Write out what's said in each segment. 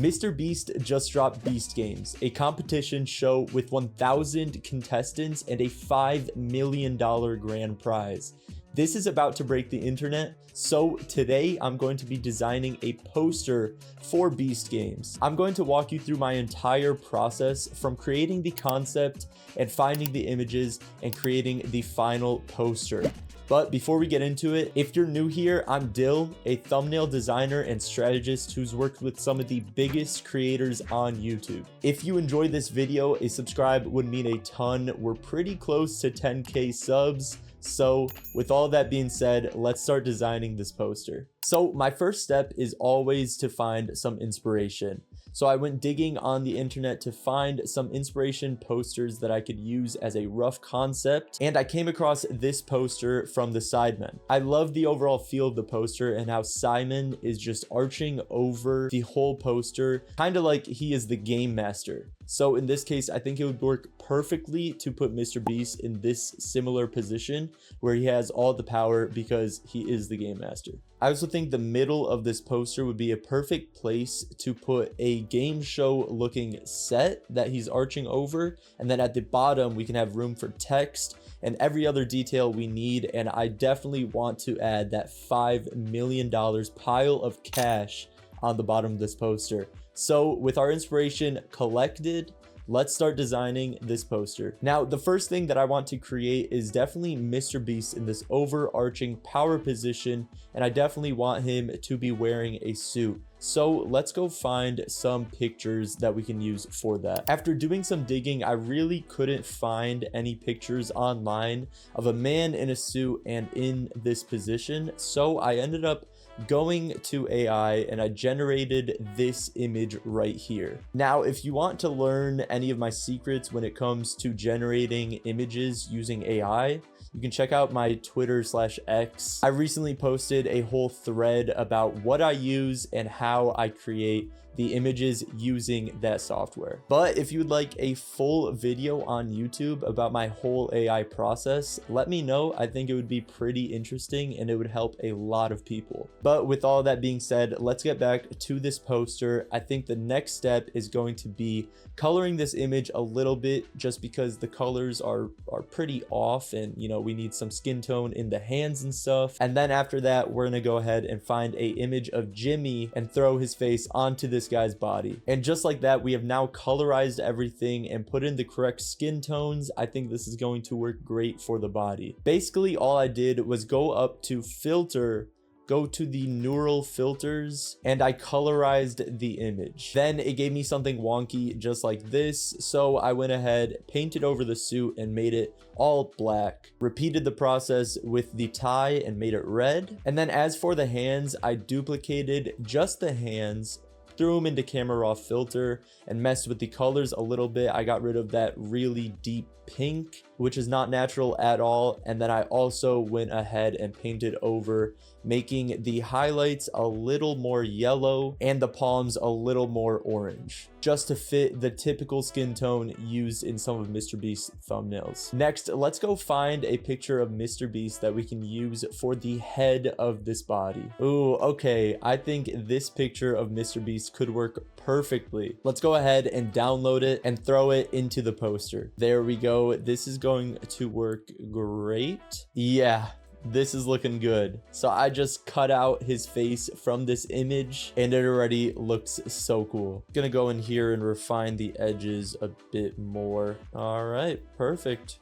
MrBeast just dropped Beast Games, a competition show with 1,000 contestants and a $5 million grand prize. This is about to break the internet, so today I'm going to be designing a poster for Beast Games. I'm going to walk you through my entire process from creating the concept and finding the images and creating the final poster. But before we get into it, if you're new here, I'm Dill, a thumbnail designer and strategist who's worked with some of the biggest creators on YouTube. If you enjoyed this video, a subscribe would mean a ton. We're pretty close to 10K subs. So with all that being said, let's start designing this poster. So my first step is always to find some inspiration. So I went digging on the internet to find some inspiration posters that I could use as a rough concept, and I came across this poster from the Sidemen. I love the overall feel of the poster and how Simon is just arching over the whole poster, kind of like he is the game master. So in this case, I think it would work perfectly to put MrBeast in this similar position where he has all the power because he is the game master. I also think the middle of this poster would be a perfect place to put a game show looking set that he's arching over, and then at the bottom we can have room for text and every other detail we need. And I definitely want to add that $5 million pile of cash on the bottom of this poster. So with our inspiration collected, let's start designing this poster. Now, the first thing that I want to create is definitely MrBeast in this overarching power position, and I definitely want him to be wearing a suit. So let's go find some pictures that we can use for that. After doing some digging, I really couldn't find any pictures online of a man in a suit and in this position. So I ended up going to AI and I generated this image right here. Now, if you want to learn any of my secrets when it comes to generating images using AI, you can check out my Twitter/X. I recently posted a whole thread about what I use and how I create the images using that software. But if you would like a full video on YouTube about my whole AI process, let me know. I think it would be pretty interesting and it would help a lot of people. But with all that being said, let's get back to this poster. I think the next step is going to be coloring this image a little bit, just because the colors are pretty off, and you know, we need some skin tone in the hands and stuff. And then after that, we're gonna go ahead and find a image of Jimmy and throw his face onto this guy's body. And just like that, we have now colorized everything and put in the correct skin tones. I think this is going to work great for the body. Basically, all I did was go up to filter, go to the neural filters, and I colorized the image. Then it gave me something wonky just like this, so I went ahead, painted over the suit and made it all black. Repeated the process with the tie and made it red. And then as for the hands, I duplicated just the hands, threw them into camera raw filter and messed with the colors a little bit. I got rid of that really deep pink, which is not natural at all. And then I also went ahead and painted over, making the highlights a little more yellow and the palms a little more orange, just to fit the typical skin tone used in some of MrBeast's thumbnails. Next, let's go find a picture of MrBeast that we can use for the head of this body. Ooh, okay, I think this picture of MrBeast could work perfectly. Let's go ahead and download it and throw it into the poster. There we go. This is going to work great. Yeah, this is looking good. So I just cut out his face from this image and it already looks so cool. Gonna go in here and refine the edges a bit more. All right, perfect.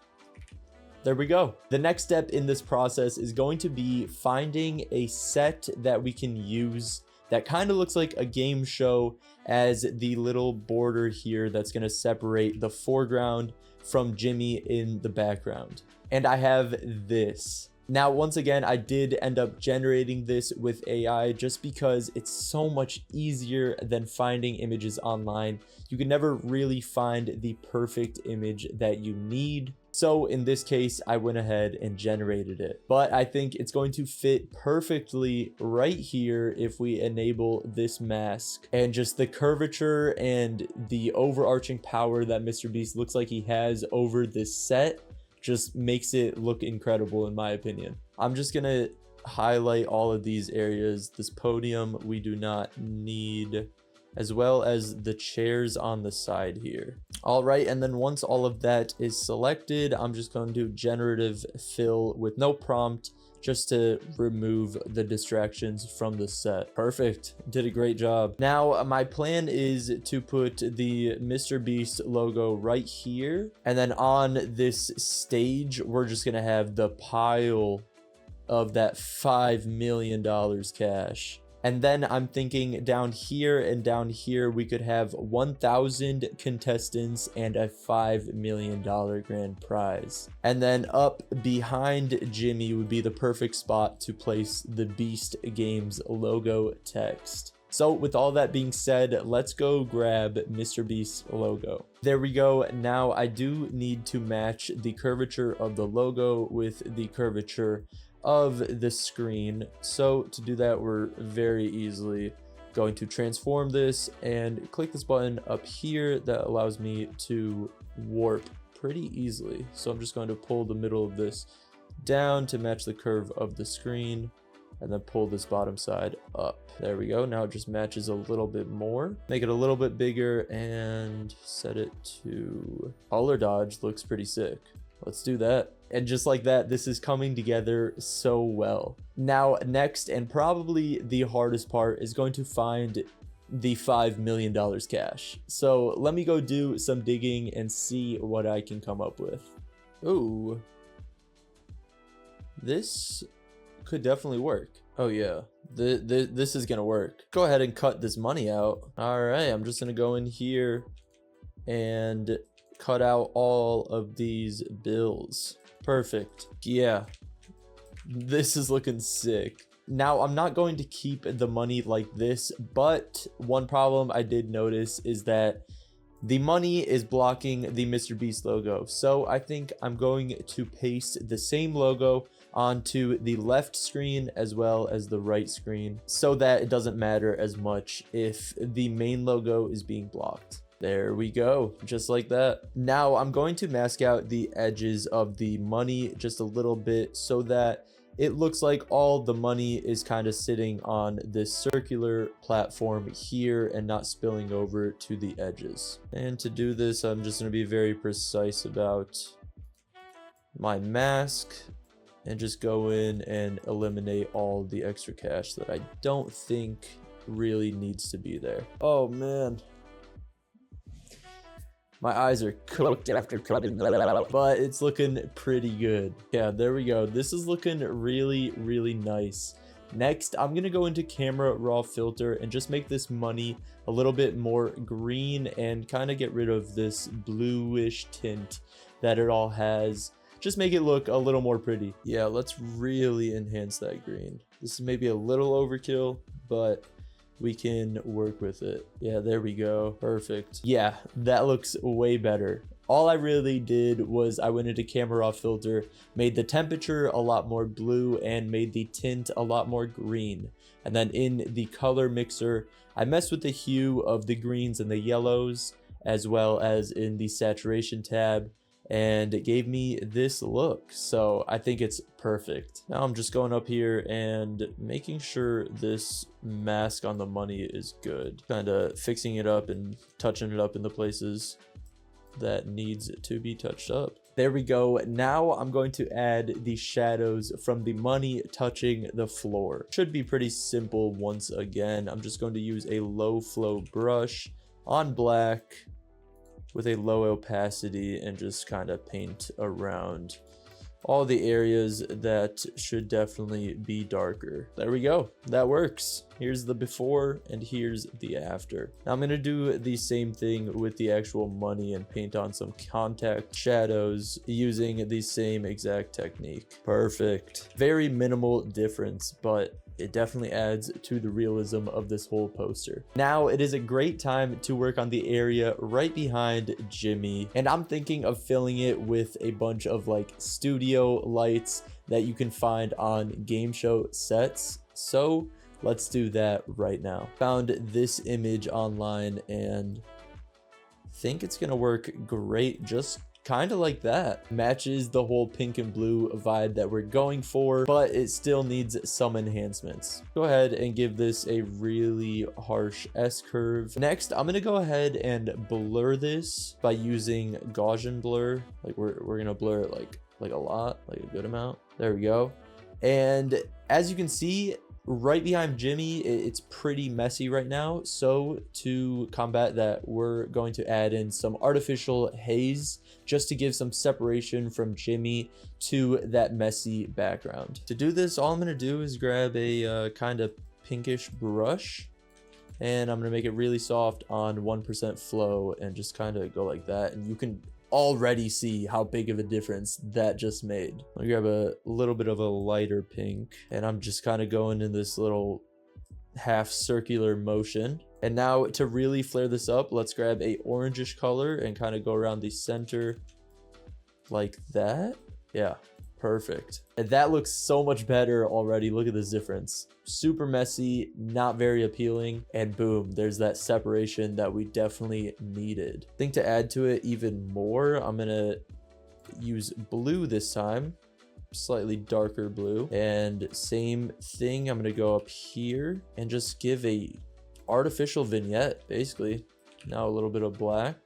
There we go. The next step in this process is going to be finding a set that we can use that kind of looks like a game show as the little border here that's going to separate the foreground from Jimmy in the background. And I have this. Now, once again, I did end up generating this with AI just because it's so much easier than finding images online. You can never really find the perfect image that you need. So in this case, I went ahead and generated it. But I think it's going to fit perfectly right here if we enable this mask. And just the curvature and the overarching power that MrBeast looks like he has over this set just makes it look incredible in my opinion. I'm just gonna highlight all of these areas. This podium we do not need. as well as the chairs on the side here. All right, and then once all of that is selected, I'm just going to do generative fill with no prompt, just to remove the distractions from the set. Perfect. Did a great job. Now, my plan is to put the MrBeast logo right here. And then on this stage, we're just going to have the pile of that $5 million cash. And then I'm thinking down here and down here, we could have 1,000 contestants and a $5 million grand prize. And then up behind Jimmy would be the perfect spot to place the Beast Games logo text. So with all that being said, let's go grab MrBeast logo. There we go. Now I do need to match the curvature of the logo with the curvature of the screen. So to do that, we're very easily going to transform this and click this button up here that allows me to warp pretty easily. So I'm just going to pull the middle of this down to match the curve of the screen, and then pull this bottom side up. There we go. Now it just matches a little bit more. Make it a little bit bigger and set it to color dodge. Looks pretty sick. Let's do that. And just like that, this is coming together so well. Now, next, and probably the hardest part, is going to find the $5 million cash. So let me go do some digging and see what I can come up with. Ooh. This could definitely work. Oh yeah, this is gonna work. Go ahead and cut this money out. All right, I'm just gonna go in here and cut out all of these bills. Perfect. Yeah, this is looking sick. Now, I'm not going to keep the money like this, but one problem I did notice is that the money is blocking the MrBeast logo. So I think I'm going to paste the same logo onto the left screen as well as the right screen, so that it doesn't matter as much if the main logo is being blocked. There we go, just like that. Now I'm going to mask out the edges of the money just a little bit so that it looks like all the money is kind of sitting on this circular platform here and not spilling over to the edges. And to do this, I'm just going to be very precise about my mask and just go in and eliminate all the extra cash that I don't think really needs to be there. Oh man. My eyes are cooked after cutting, but it's looking pretty good. Yeah, there we go. This is looking really, really nice. Next, I'm gonna go into camera raw filter and just make this money a little bit more green and kind of get rid of this bluish tint that it all has. Just make it look a little more pretty. Yeah, let's really enhance that green. This is maybe a little overkill, but we can work with it. Yeah, there we go. Perfect. Yeah, that looks way better. All I really did was I went into camera raw filter, made the temperature a lot more blue and made the tint a lot more green. And then in the color mixer, I messed with the hue of the greens and the yellows, as well as in the saturation tab, and it gave me this look. So I think it's perfect. Now I'm just going up here and making sure this mask on the money is good, kind of fixing it up and touching it up in the places that needs to be touched up. There we go. Now I'm going to add the shadows from the money touching the floor. Should be pretty simple. Once again, I'm just going to use a low flow brush on black with a low opacity and just kind of paint around all the areas that should definitely be darker. There we go. That works. Here's the before and here's the after. Now I'm going to do the same thing with the actual money and paint on some contact shadows using the same exact technique. Perfect. Very minimal difference, but it definitely adds to the realism of this whole poster. Now it is a great time to work on the area right behind Jimmy, and I'm thinking of filling it with a bunch of like studio lights that you can find on game show sets. So let's do that right now. Found this image online and think it's gonna work great just kind of like that. Matches the whole pink and blue vibe that we're going for, but it still needs some enhancements. Go ahead and give this a really harsh S-curve. Next, I'm gonna go ahead and blur this by using Gaussian blur. Like we're gonna blur it like a lot, like a good amount. There we go. And as you can see, right behind Jimmy, it's pretty messy right now. So to combat that, we're going to add in some artificial haze just to give some separation from Jimmy to that messy background. To do this, all I'm going to do is grab a kind of pinkish brush, and I'm going to make it really soft on 1% flow and just kind of go like that. And you can already see how big of a difference that just made. I'm gonna grab a little bit of a lighter pink, and I'm just kind of going in this little half circular motion. And now to really flare this up, let's grab a orangish color and kind of go around the center like that. Yeah, perfect. And that looks so much better already. Look at this difference. Super messy, not very appealing, and boom, there's that separation that we definitely needed. I think to add to it even more, I'm gonna use blue this time, slightly darker blue, and same thing, I'm gonna go up here and just give a artificial vignette, basically. Now a little bit of black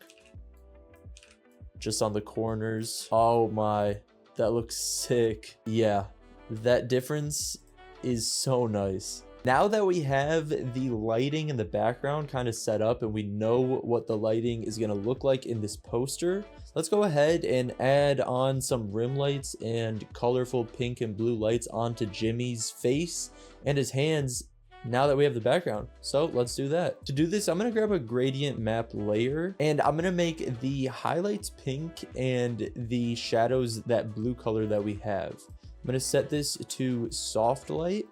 just on the corners. Oh my, that looks sick. Yeah, that difference is so nice. Now that we have the lighting in the background kind of set up and we know what the lighting is going to look like in this poster, let's go ahead and add on some rim lights and colorful pink and blue lights onto Jimmy's face and his hands now that we have the background. So let's do that. To do this, I'm going to grab a gradient map layer, and I'm going to make the highlights pink and the shadows that blue color that we have. I'm going to set this to soft light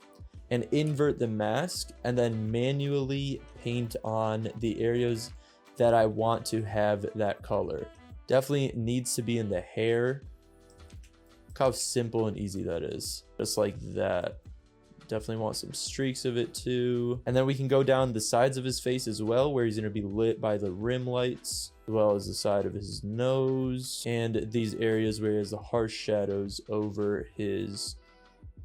and invert the mask, and then manually paint on the areas that I want to have that color. Definitely needs to be in the hair. Look how simple and easy that is. Just like that. Definitely want some streaks of it too. And then we can go down the sides of his face as well, where he's going to be lit by the rim lights, as well as the side of his nose and these areas where he has the harsh shadows over his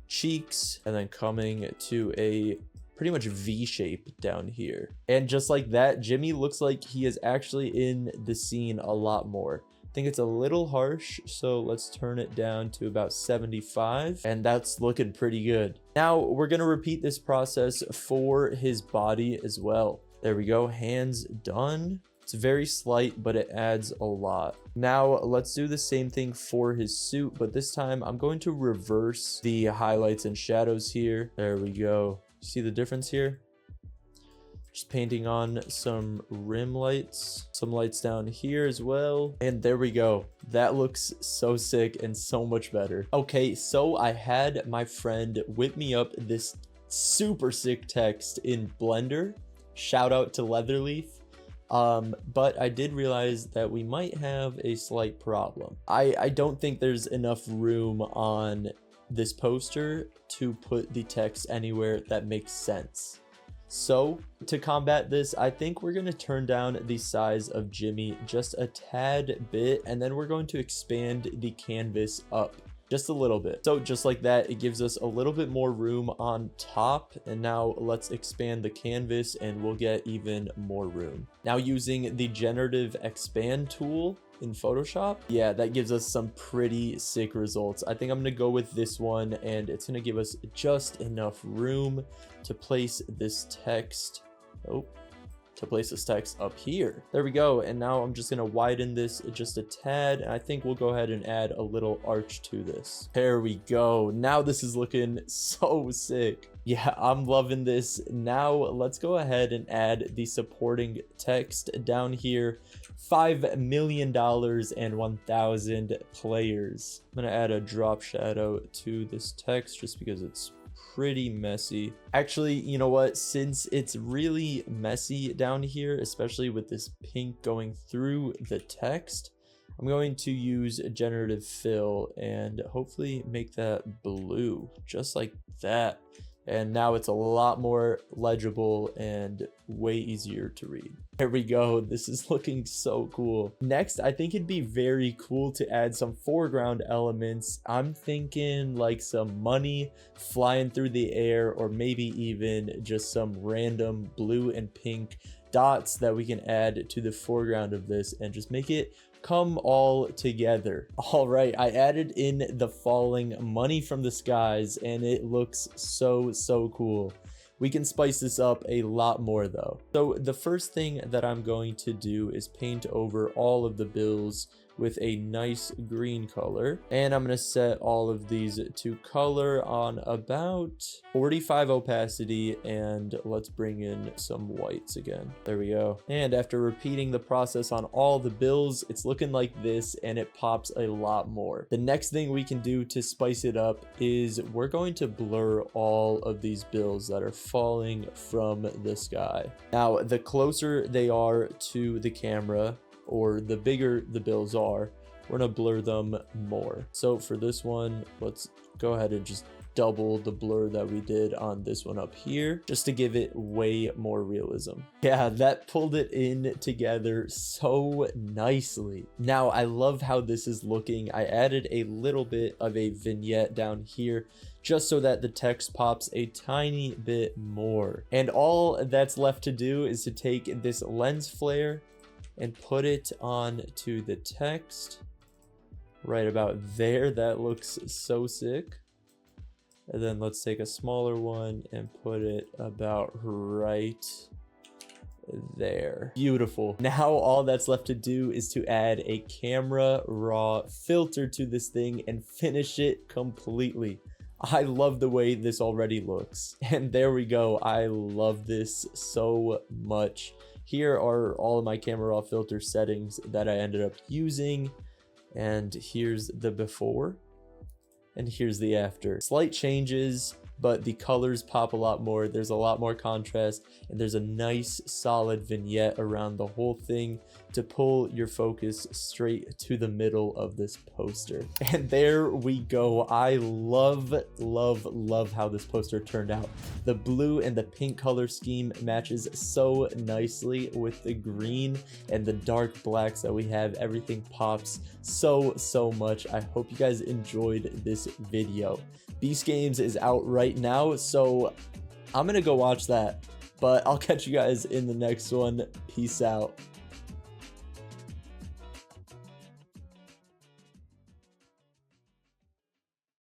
cheeks, and then coming to a pretty much V shape down here. And just like that, Jimmy looks like he is actually in the scene a lot more. I think it's a little harsh, so let's turn it down to about 75, and that's looking pretty good. Now we're gonna repeat this process for his body as well. There we go, hands done. It's very slight, but it adds a lot. Now let's do the same thing for his suit, but this time I'm going to reverse the highlights and shadows here. There we go. See the difference here? Just painting on some rim lights, some lights down here as well. And there we go. That looks so sick and so much better. Okay, so I had my friend whip me up this super sick text in Blender. Shout out to Leatherleaf. But I did realize that we might have a slight problem. I don't think there's enough room on this poster to put the text anywhere that makes sense. So to combat this, I think we're going to turn down the size of Jimmy just a tad bit, and then we're going to expand the canvas up just a little bit. So just like that, it gives us a little bit more room on top. And now let's expand the canvas and we'll get even more room. Now using the generative expand tool in Photoshop, yeah, that gives us some pretty sick results. I think I'm gonna go with this one, and it's gonna give us just enough room to place this text. To place this text up here. There we go. And now I'm just gonna widen this just a tad, and I think we'll go ahead and add a little arch to this. There we go. Now this is looking so sick. Yeah, I'm loving this. Now let's go ahead and add the supporting text down here. $5 million and 1,000 players. I'm gonna add a drop shadow to this text just because it's pretty messy. Actually, you know what? Since it's really messy down here, especially with this pink going through the text, I'm going to use generative fill and hopefully make that blue just like that. And now it's a lot more legible and way easier to read. There we go. This is looking so cool. Next, I think it'd be very cool to add some foreground elements. I'm thinking like some money flying through the air, or maybe even just some random blue and pink dots that we can add to the foreground of this and just make it come all together. All right, I added in the falling money from the skies and it looks so cool. We can spice this up a lot more though. So the first thing that I'm going to do is paint over all of the bills with a nice green color, and I'm going to set all of these to color on about 45 opacity, and let's bring in some whites again. There we go. And after repeating the process on all the bills, it's looking like this, and it pops a lot more. The next thing we can do to spice it up is we're going to blur all of these bills that are falling from the sky. Now, the closer they are to the camera, or the bigger the bills are, we're gonna blur them more. So for this one, let's go ahead and just double the blur that we did on this one up here, just to give it way more realism. Yeah, that pulled it in together so nicely. Now, I love how this is looking. I added a little bit of a vignette down here just so that the text pops a tiny bit more. And all that's left to do is to take this lens flare and put it on to the text right about there. That looks so sick. And then let's take a smaller one and put it about right there. Beautiful. Now all that's left to do is to add a camera raw filter to this thing and finish it completely. I love the way this already looks. And there we go. I love this so much. Here are all of my camera raw filter settings that I ended up using. And here's the before. And here's the after. Slight changes, but the colors pop a lot more. There's a lot more contrast, and there's a nice solid vignette around the whole thing to pull your focus straight to the middle of this poster. And there we go. I love how this poster turned out. The blue and the pink color scheme matches so nicely with the green and the dark blacks that we have. Everything pops so much. I hope you guys enjoyed this video. Beast Games is out right now, so I'm gonna go watch that, but I'll catch you guys in the next one. Peace out.